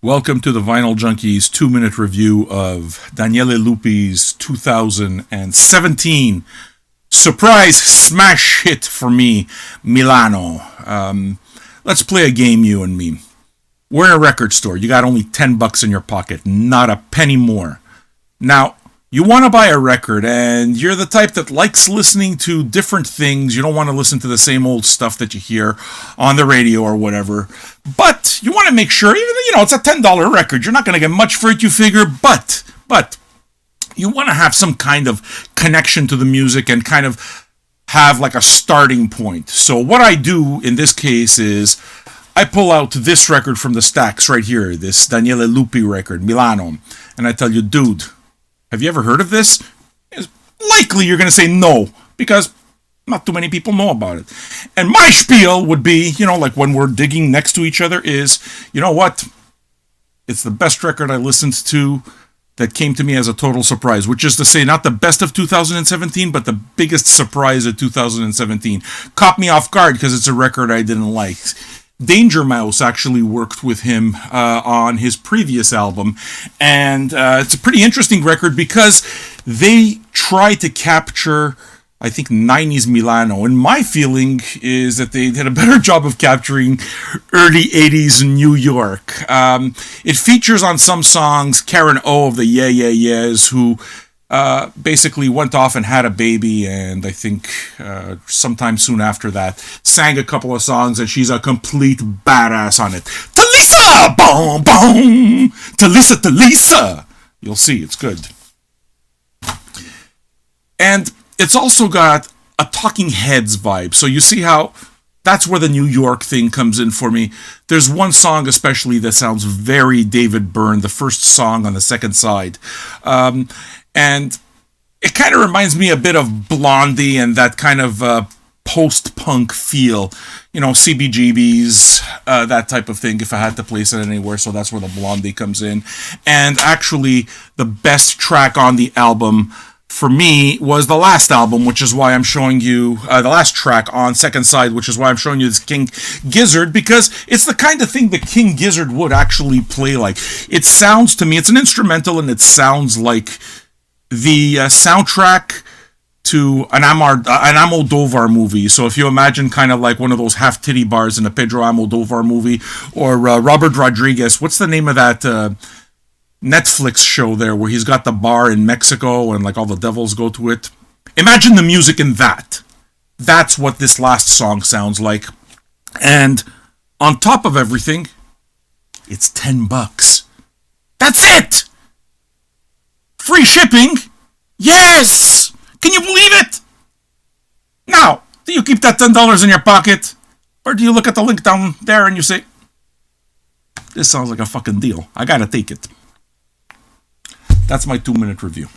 Welcome to the Vinyl Junkies 2-minute review of Daniele Luppi's 2017 surprise smash hit for me, Milano. Let's play a game, you and me. We're in a record store. You got only $10 in your pocket, not a penny more. Now, you want to buy a record, and you're the type that likes listening to different things. You don't want to listen to the same old stuff that you hear on the radio or whatever. But you want to make sure, even though, it's a $10 record. You're not going to get much for it, you figure. But you want to have some kind of connection to the music and kind of have like a starting point. So what I do in this case is I pull out this record from the stacks right here, this Daniele Luppi record, Milano. And I tell you, dude, have you ever heard of this? Likely you're going to say no, because not too many people know about it. And my spiel would be, like when we're digging next to each other is, you know what? It's the best record I listened to that came to me as a total surprise, which is to say not the best of 2017, but the biggest surprise of 2017. Caught me off guard because it's a record I didn't like. Danger Mouse actually worked with him on his previous album, and it's a pretty interesting record because they try to capture, I think, 90s Milano, and my feeling is that they did a better job of capturing early 80s New York. It features on some songs Karen O of the Yeah Yeah Yeahs, who basically went off and had a baby, and I think sometime soon after that sang a couple of songs, and she's a complete badass on it. Talisa! Boom, boom! Talisa, Talisa! You'll see, it's good. And it's also got a Talking Heads vibe, so you see how that's where the New York thing comes in for me. There's one song especially that sounds very David Byrne, the first song on the second side. And it kind of reminds me a bit of Blondie and that kind of post-punk feel. CBGBs, that type of thing, if I had to place it anywhere. So that's where the Blondie comes in. And actually, the best track on the album for me was the last album, which is why I'm showing you the last track on second side, which is why I'm showing you this King Gizzard, because it's the kind of thing that King Gizzard would actually play like. It sounds to me, it's an instrumental, and it sounds like the soundtrack to an Almodovar movie. So if you imagine kind of like one of those half titty bars in a Pedro Almodovar movie, or Robert Rodriguez, what's the name of that Netflix show there where he's got the bar in Mexico and like all the devils go to it? Imagine the music in that. That's what this last song sounds like. And on top of everything, it's $10. That's it! Free shipping? Yes! Can you believe it? Now, do you keep that $10 in your pocket? Or do you look at the link down there and you say, this sounds like a fucking deal. I gotta take it. That's my 2-minute review.